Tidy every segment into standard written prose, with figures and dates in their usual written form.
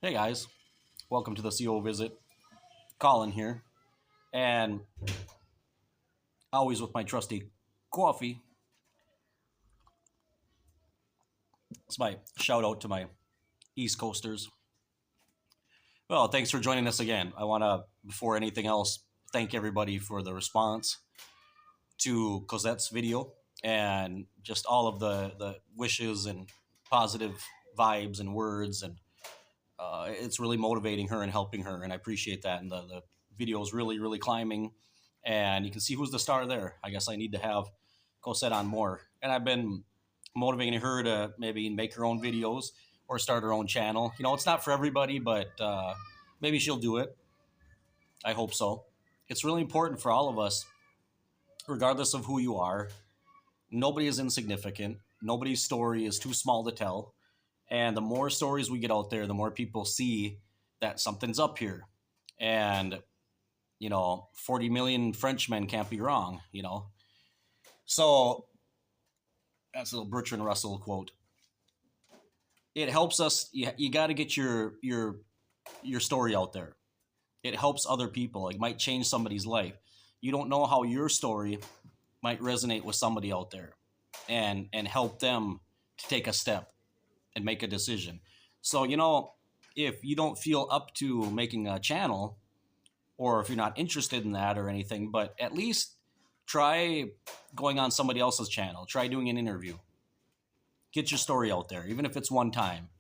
Hey guys, welcome to the CO visit. Colin here, and always with my trusty coffee. It's my shout out to my East Coasters. Well, thanks for joining us again. I want to, before anything else, thank everybody for the response to Cosette's video and just all of the wishes and positive vibes and words. And it's really motivating her and helping her, and I appreciate that. And the video is really climbing, and you can see who's the star there. I guess I need to have Cosette on more, and I've been motivating her to maybe make her own videos or start her own channel. It's not for everybody, but maybe she'll do it. I hope so. It's really important for all of us, regardless of who you are. Nobody is insignificant. Nobody's story is too small to tell. And the more stories we get out there, the more people see that something's up here. And, 40 million Frenchmen can't be wrong. So that's a little Bertrand Russell quote. It helps us. You got to get your story out there. It helps other people. It might change somebody's life. You don't know how your story might resonate with somebody out there and help them to take a step and make a decision. So, if you don't feel up to making a channel, or if you're not interested in that or anything, but at least try going on somebody else's channel. Try doing an interview. Get your story out there, even if it's one time,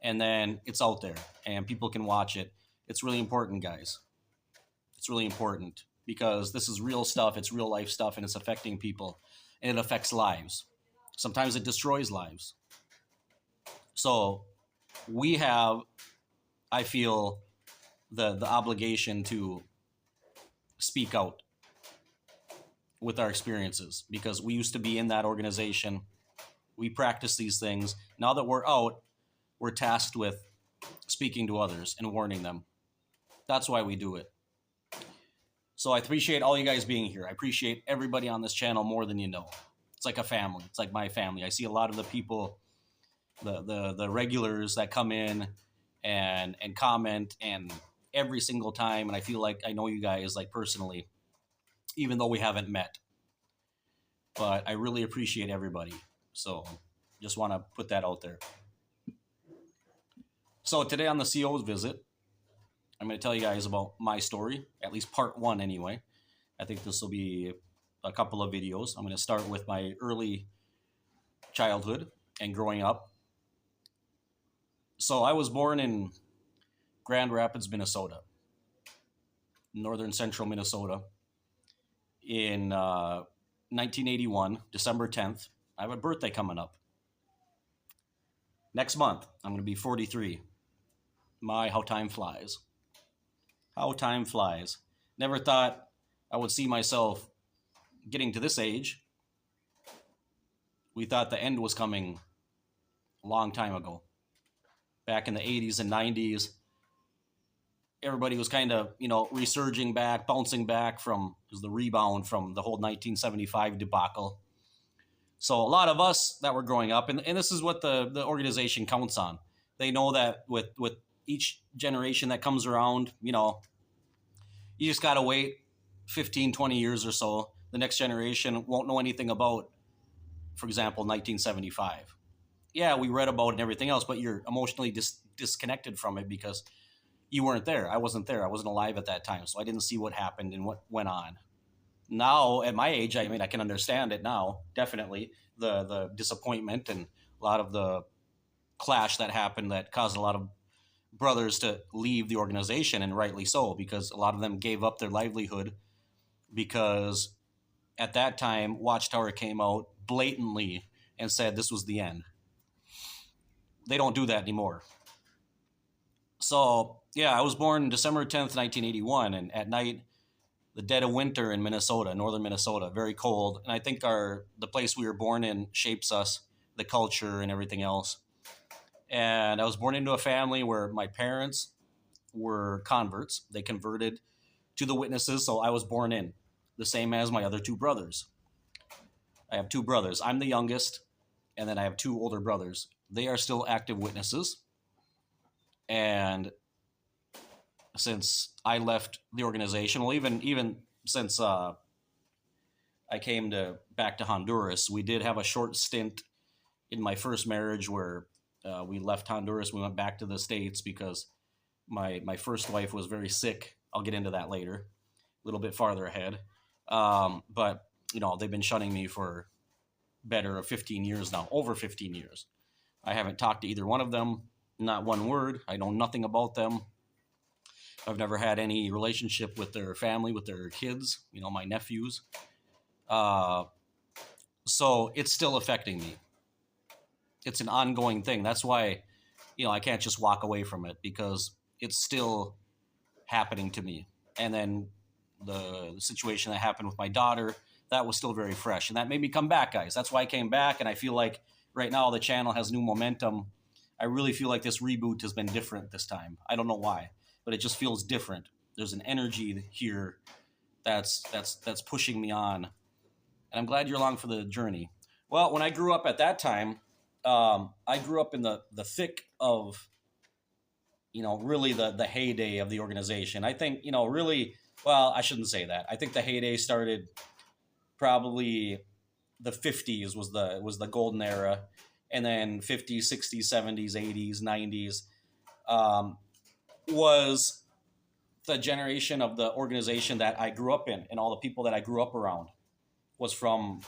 and then it's out there and people can watch it. It's really important, guys. It's really important because this is real stuff. It's real life stuff, and it's affecting people, and it affects lives. Sometimes it destroys lives. So we have, I feel, the obligation to speak out with our experiences, because we used to be in that organization. We practice these things. Now that we're out, we're tasked with speaking to others and warning them. That's why we do it. So I appreciate all you guys being here. I appreciate everybody on this channel more than you know. It's like a family. It's like my family. I see a lot of the people, the regulars that come in and comment, and every single time, and I feel like I know you guys like personally, even though we haven't met. But I really appreciate everybody. So just want to put that out there. So today on the CO's visit, I'm going to tell you guys about my story, at least part one anyway. I think this will be a couple of videos. I'm going to start with my early childhood and growing up. So I was born in Grand Rapids, Minnesota, northern central Minnesota, in 1981, December 10th. I have a birthday coming up. Next month, I'm going to be 43. How time flies. How time flies. Never thought I would see myself getting to this age. We thought the end was coming a long time ago. Back in the 80s and 90s, everybody was kind of, resurging back, bouncing back from the rebound from the whole 1975 debacle. So a lot of us that were growing up, and this is what the organization counts on. They know that with each generation that comes around, you just got to wait 15, 20 years or so. The next generation won't know anything about, for example, 1975. Yeah, we read about it and everything else, but you're emotionally disconnected from it because you weren't there. I wasn't there. I wasn't alive at that time, so I didn't see what happened and what went on. Now, at my age, I can understand it now, definitely, the disappointment and a lot of the clash that happened that caused a lot of brothers to leave the organization, and rightly so, because a lot of them gave up their livelihood because at that time, Watchtower came out blatantly and said this was the end. They don't do that anymore. So, yeah, I was born December 10th, 1981, and at night, the dead of winter in Minnesota, northern Minnesota, very cold. And I think the place we were born in shapes us, the culture and everything else. And I was born into a family where my parents were converts. They converted to the witnesses, so I was born in, the same as my other two brothers. I have two brothers. I'm the youngest, and then I have two older brothers. They are still active witnesses. And since I left the organization, well, even since I came back to Honduras, we did have a short stint in my first marriage where we left Honduras. We went back to the States because my first wife was very sick. I'll get into that later, a little bit farther ahead. But they've been shunning me for better of 15 years now, over 15 years. I haven't talked to either one of them, not one word. I know nothing about them. I've never had any relationship with their family, with their kids, my nephews. So it's still affecting me. It's an ongoing thing. That's why, I can't just walk away from it, because it's still happening to me. And then the situation that happened with my daughter, that was still very fresh. And that made me come back, guys. That's why I came back. And I feel like right now the channel has new momentum. I really feel like this reboot has been different this time. I don't know why, but it just feels different. There's an energy here that's pushing me on. And I'm glad you're along for the journey. Well, when I grew up at that time, I grew up in the thick of, really the heyday of the organization. I think, really, well, I shouldn't say that. I think the heyday started probably the 50s was the golden era. And then 50s, 60s, 70s, 80s, 90s was the generation of the organization that I grew up in, and all the people that I grew up around was from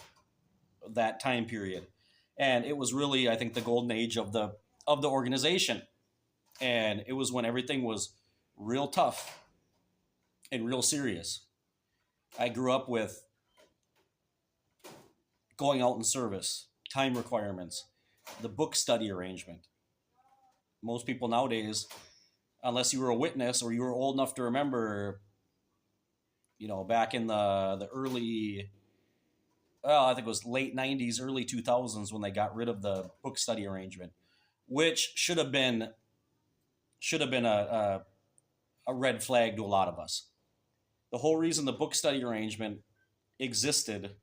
that time period. And it was really, I think, the golden age of the organization. And it was when everything was real tough and real serious. I grew up with going out in service, time requirements, the book study arrangement. Most people nowadays, unless you were a witness or you were old enough to remember, back in the early, well, I think it was late 90s, early 2000s when they got rid of the book study arrangement, which should have been a red flag to a lot of us. The whole reason the book study arrangement existed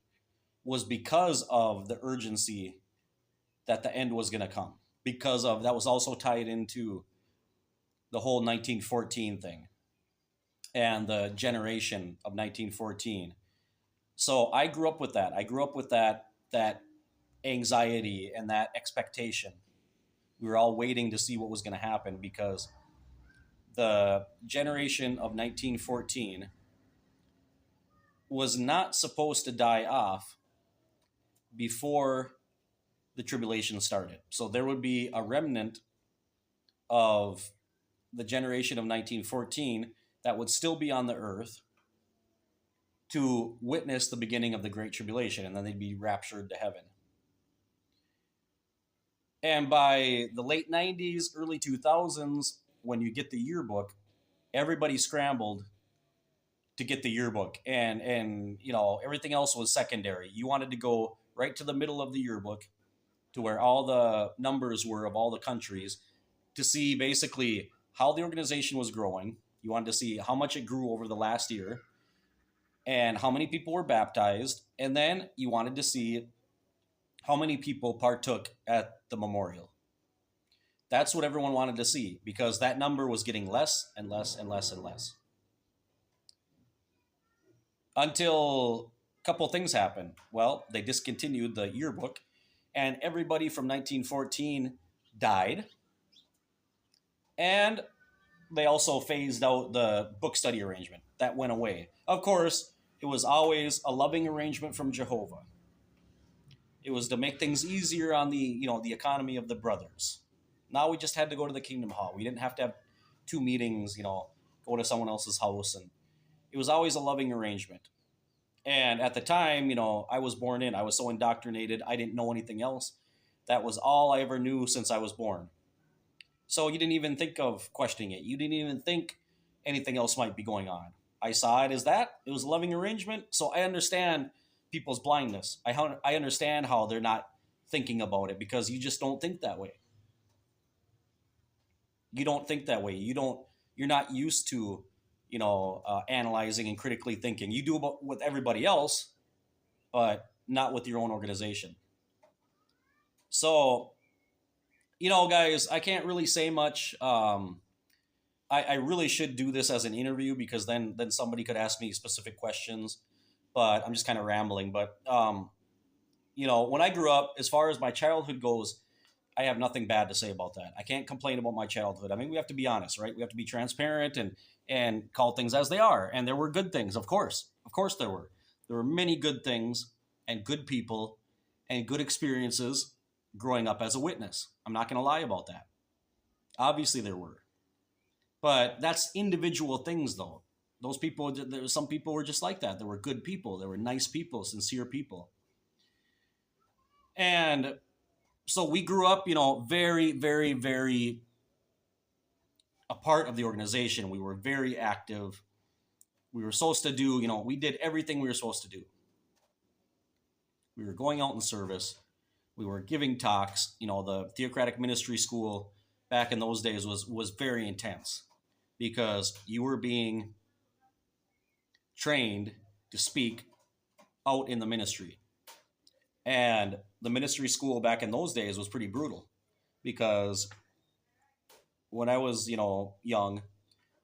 was because of the urgency that the end was going to come. Because of that was also tied into the whole 1914 thing and the generation of 1914. So I grew up with that. I grew up with that anxiety and that expectation. We were all waiting to see what was going to happen, because the generation of 1914 was not supposed to die off before the tribulation started. So there would be a remnant of the generation of 1914 that would still be on the earth to witness the beginning of the Great Tribulation, and then they'd be raptured to heaven. And by the late 90s, early 2000s, when you get the yearbook, everybody scrambled to get the yearbook, and everything else was secondary. You wanted to go right to the middle of the yearbook, to where all the numbers were of all the countries, to see basically how the organization was growing. You wanted to see how much it grew over the last year and how many people were baptized. And then you wanted to see how many people partook at the memorial. That's what everyone wanted to see, because that number was getting less and less and less and less. Until a couple things happened. Well, they discontinued the yearbook, and everybody from 1914 died. And they also phased out the book study arrangement. That went away. Of course, it was always a loving arrangement from Jehovah. It was to make things easier on the economy of the brothers. Now we just had to go to the Kingdom Hall. We didn't have to have two meetings, go to someone else's house. And it was always a loving arrangement. And at the time, I was born in. I was so indoctrinated, I didn't know anything else. That was all I ever knew since I was born. So you didn't even think of questioning it. You didn't even think anything else might be going on. I saw it as that. It was a loving arrangement. So I understand people's blindness. I understand how they're not thinking about it, because you just don't think that way. You don't think that way. You're not used to, analyzing and critically thinking. You do it with everybody else, but not with your own organization. So, guys, I can't really say much. I really should do this as an interview because then somebody could ask me specific questions. But I'm just kind of rambling. But when I grew up, as far as my childhood goes, I have nothing bad to say about that. I can't complain about my childhood. I mean, we have to be honest, right? We have to be transparent and call things as they are. And there were good things, of course, there were. There were many good things and good people and good experiences growing up as a witness. I'm not going to lie about that. Obviously, there were, but that's individual things, though. Those people, some people were just like that. There were good people. There were nice people, sincere people, and so we grew up, very, very, very a part of the organization. We were very active. We were supposed to do, we did everything we were supposed to do. We were going out in service. We were giving talks. The theocratic ministry school back in those days was very intense because you were being trained to speak out in the ministry. And the ministry school back in those days was pretty brutal because when I was, young,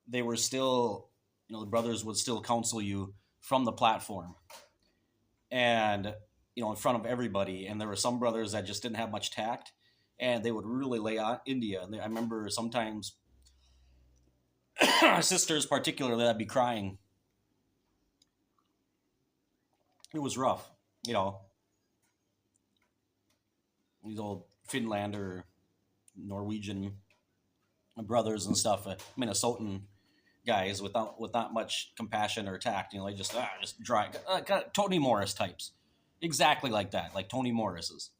they were still, the brothers would still counsel you from the platform and, in front of everybody. And there were some brothers that just didn't have much tact and they would really lay on India. And I remember sometimes sisters particularly that'd be crying. It was rough, these old Finlander, Norwegian brothers and stuff, Minnesotan guys with not much compassion or tact. They just dry, kind of Tony Morris types, exactly like that, like Tony Morris's.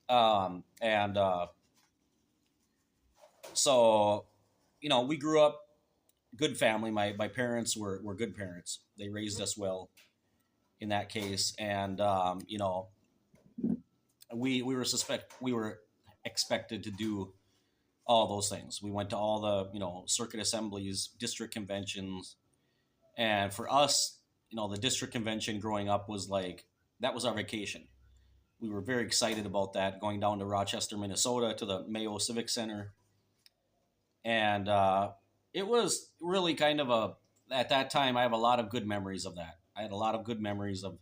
And so, we grew up good family. My parents were good parents. They raised us well in that case, and we were expected to do all those things. We went to all the circuit assemblies, district conventions, and for us, the district convention growing up was like that was our vacation. We were very excited about that, going down to Rochester, Minnesota, to the Mayo Civic Center, and it was really kind of at that time. I have a lot of good memories of that. I had a lot of good memories of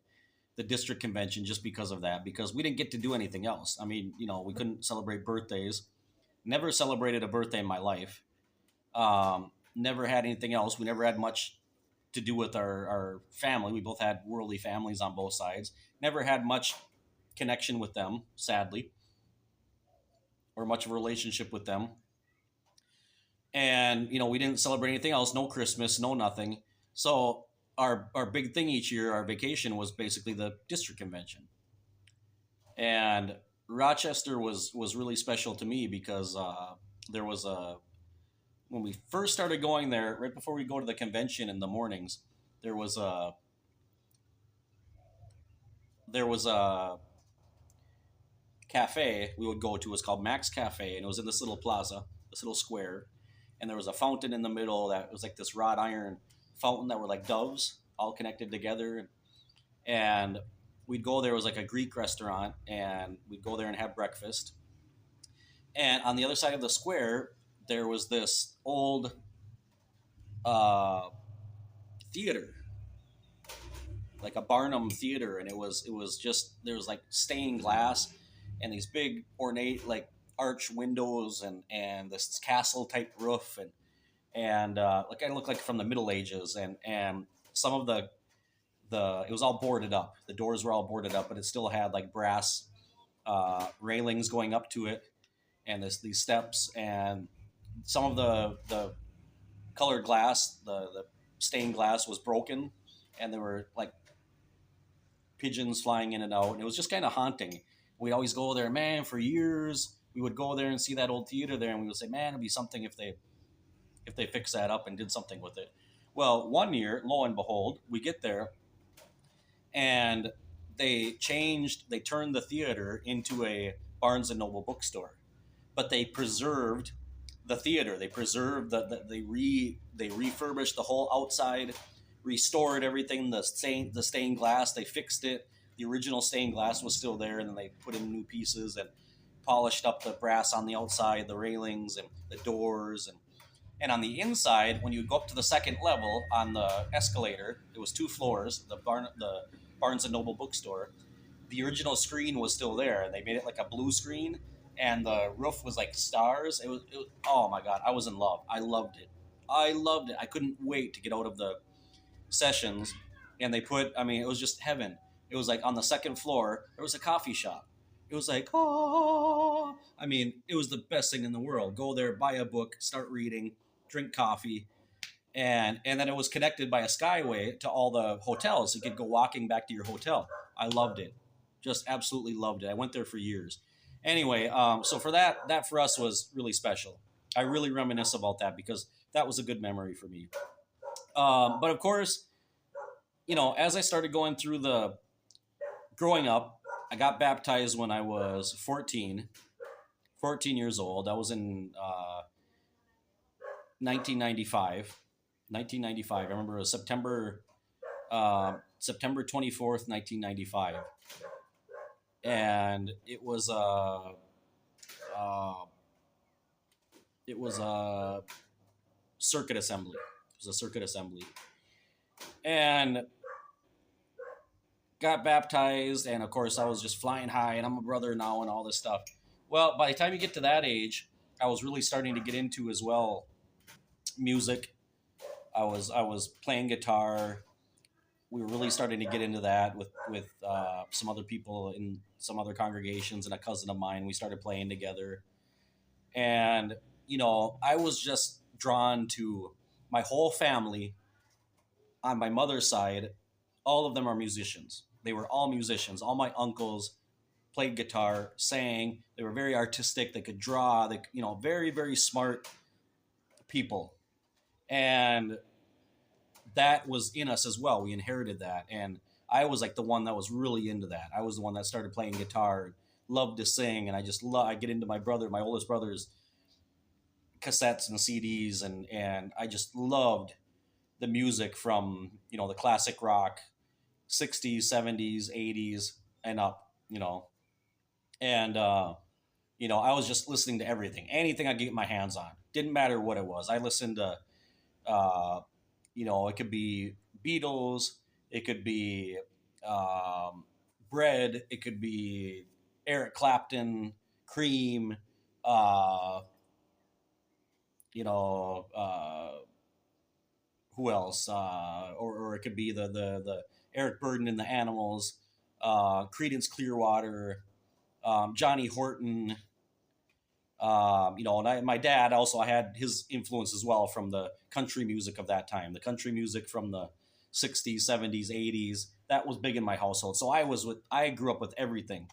the district convention just because of that, because we didn't get to do anything else. I mean, we couldn't celebrate birthdays. Never celebrated a birthday in my life. Never had anything else. We never had much to do with our family. We both had worldly families on both sides. Never had much connection with them, sadly, or much of a relationship with them. And, we didn't celebrate anything else. No Christmas, no nothing. So our big thing each year, our vacation, was basically the district convention. And Rochester was really special to me because there was when we first started going there, right before we go to the convention in the mornings, there was a cafe we would go to. It was called Max Cafe, and it was in this little plaza, this little square, and there was a fountain in the middle that was like this wrought iron fountain that were like doves all connected together, and we'd go there. It was like a Greek restaurant, and we'd go there and have breakfast. And on the other side of the square, there was this old theater, like a Barnum theater, and it was just, there was like stained glass and these big ornate like arch windows and this castle type roof and like it looked like from the Middle Ages, and some of the it was all boarded up. The doors were all boarded up, but it still had like brass railings going up to it, and these steps, and some of the colored glass, the stained glass was broken, and there were like pigeons flying in and out, and it was just kind of haunting. We'd always go there, man. For years, we would go there and see that old theater there, and we would say, man, it'd be something if they fixed that up and did something with it. Well, one year, lo and behold, we get there, and they turned the theater into a Barnes and Noble bookstore, but they preserved the theater. They preserved they refurbished the whole outside, restored everything. The stained glass, they fixed it. The original stained glass was still there, and then they put in new pieces and polished up the brass on the outside, the railings and the doors, And on the inside, when you go up to the second level on the escalator, it was 2 floors. The Barnes and Noble bookstore. The original screen was still there. They made it like a blue screen, and the roof was like stars. It was oh my god, I was in love. I loved it. I loved it. I couldn't wait to get out of the sessions. And they put, I mean, it was just heaven. It was like on the second floor, there was a coffee shop. It was like, oh, I mean, it was the best thing in the world. Go there, buy a book, start reading, drink coffee, and then it was connected by a skyway to all the hotels. You could go walking back to your hotel. I loved it, just absolutely loved it. I went there for years. Anyway, so for that for us was really special. I really reminisce about that because that was a good memory for me. But of course, as I started going through the growing up, I got baptized when I was 14 years old. I was in 1995. 1995. I remember it was September 24th, 1995. And it was a circuit assembly. It was a circuit assembly. And got baptized, and of course I was just flying high, and I'm a brother now and all this stuff. Well, by the time you get to that age, I was really starting to get into as well music. I was playing guitar. We were really starting to get into that with some other people in some other congregations, and a cousin of mine. We started playing together, and I was just drawn to my whole family on my mother's side. All of them are musicians. They were all musicians. All my uncles played guitar, sang. They were very artistic. They could draw. They, very, very smart people. And that was in us as well. We inherited that. And I was like the one that was really into that. I was the one that started playing guitar, loved to sing. And I get into my oldest brother's cassettes and CDs. And I just loved the music from, the classic rock, 60s, 70s, 80s, and up, And, I was just listening to everything, anything I could get my hands on. Didn't matter what it was. I listened to, it could be Beatles, it could be Bread, it could be Eric Clapton, Cream, you know, who else? Or it could be the Eric Burden and the Animals, Creedence Clearwater, Johnny Horton. And my dad also had his influence as well from the country music of that time, the country music from the 60s, 70s, 80s. That was big in my household. So I grew up with everything.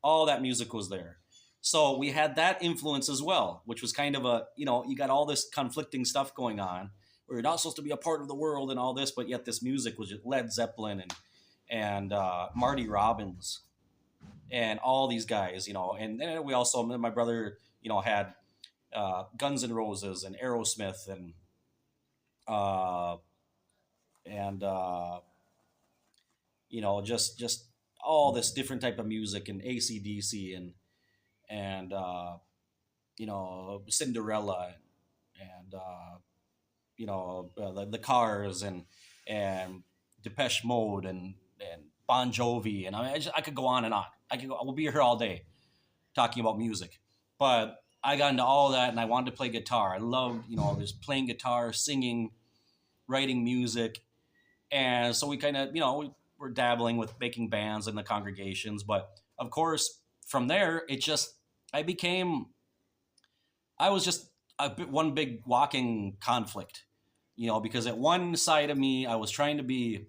All that music was there. So we had that influence as well, which was kind of you got all this conflicting stuff going on where you're not supposed to be a part of the world and all this, but yet this music was just Led Zeppelin and Marty Robbins and all these guys, and then we also, my brother, had Guns N' Roses and Aerosmith and just all this different type of music and AC/DC and Cinderella and the Cars and Depeche Mode and Bon Jovi, and I could go on and on. We'll be here all day talking about music, but I got into all that and I wanted to play guitar. I loved, just playing guitar, singing, writing music. And so we kind of, we were dabbling with making bands in the congregations. But of course, from there, I was just one big walking conflict, because at one side of me, I was trying to be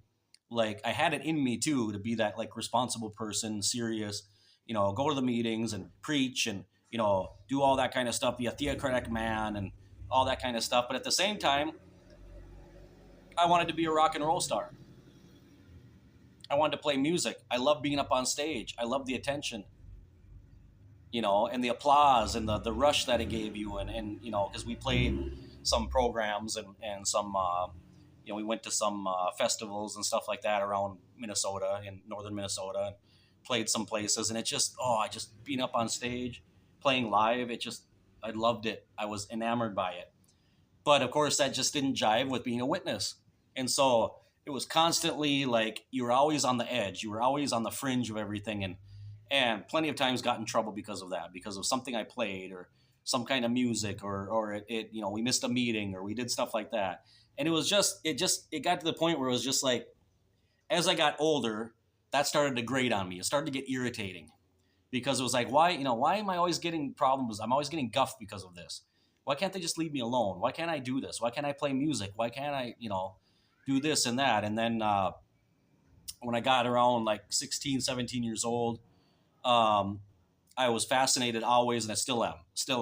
like, I had it in me too, to be that like responsible person, serious, go to the meetings and preach and, do all that kind of stuff, be a theocratic man and all that kind of stuff. But at the same time, I wanted to be a rock and roll star. I wanted to play music. I love being up on stage. I love the attention, and the applause and the rush that it gave you. And because we played some programs and some, we went to some festivals and stuff like that around Minnesota, in northern Minnesota, and played some places. And it just, being up on stage, playing live, I loved it. I was enamored by it. But of course, that just didn't jive with being a witness. And so it was constantly like you were always on the edge. You were always on the fringe of everything. And plenty of times got in trouble because of that, because of something I played or some kind of music or it we missed a meeting or we did stuff like that. And it got to the point where it was just like, as I got older, that started to grate on me. It started to get irritating because it was like, why am I always getting problems? I'm always getting guffed because of this. Why can't they just leave me alone? Why can't I do this? Why can't I play music? Why can't I, do this and that? And then when I got around like 16, 17 years old, um, I was fascinated always, and I still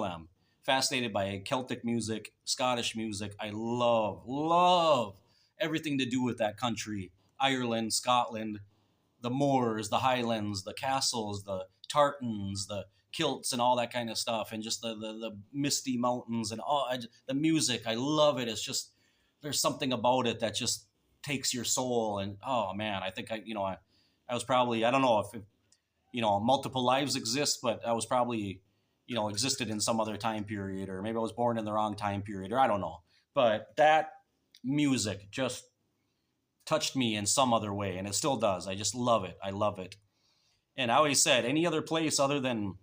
am fascinated by Celtic music, Scottish music. I love everything to do with that country, Ireland, Scotland, the moors, the highlands, the castles, the tartans, the kilts, and all that kind of stuff, and just the misty mountains and the music. I love it. It's just there's something about it that just takes your soul. And oh man, I think I was probably, I don't know if multiple lives exist, but I was probably existed in some other time period, or maybe I was born in the wrong time period, or I don't know. But that music just touched me in some other way, and it still does. I just love it. I love it. And I always said any other place other than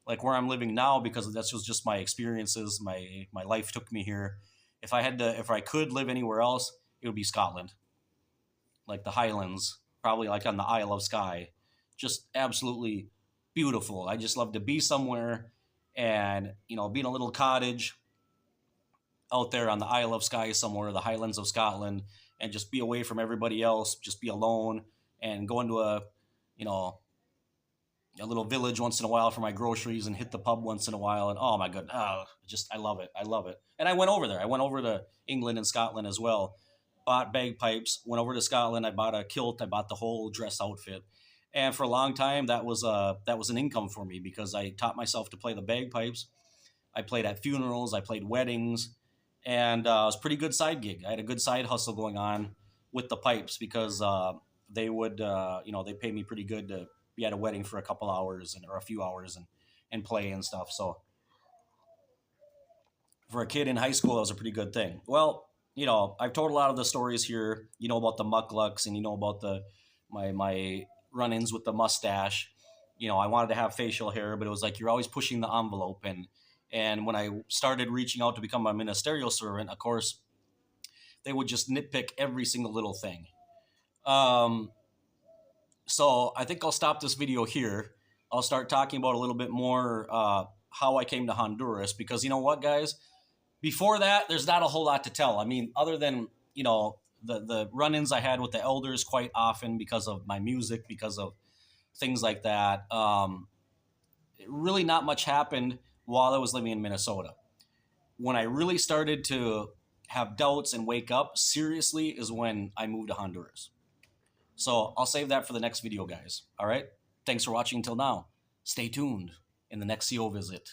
like where I'm living now, because that's just my experiences. My life took me here. If I could live anywhere else, it would be Scotland, like the Highlands, probably like on the Isle of Skye. Just absolutely beautiful. I just love to be somewhere and be in a little cottage out there on the Isle of Skye somewhere, the Highlands of Scotland, and just be away from everybody else, just be alone, and go into you know, a little village once in a while for my groceries and hit the pub once in a while. And oh my god, I love it. I love it. And I went over there. I went over to England and Scotland as well. Bought bagpipes. Went over to Scotland. I bought a kilt. I bought the whole dress outfit. And for a long time, that was an income for me because I taught myself to play the bagpipes. I played at funerals. I played weddings, and it was a pretty good side gig. I had a good side hustle going on with the pipes because they would, they paid me pretty good to be at a wedding for a couple hours or a few hours and play and stuff. So for a kid in high school, that was a pretty good thing. Well, I've told a lot of the stories here. You know about the mucklucks, and you know about my run-ins with the mustache. I wanted to have facial hair, but it was like you're always pushing the envelope. And when I started reaching out to become a ministerial servant, of course, they would just nitpick every single little thing. So I think I'll stop this video here. I'll start talking about a little bit more how I came to Honduras, because you know what, guys? Before that, there's not a whole lot to tell. I mean, other than, the run-ins I had with the elders quite often because of my music, because of things like that. Really not much happened while I was living in Minnesota. When I really started to have doubts and wake up seriously is when I moved to Honduras. So I'll save that for the next video, guys. All right? Thanks for watching until now. Stay tuned in the next CO visit.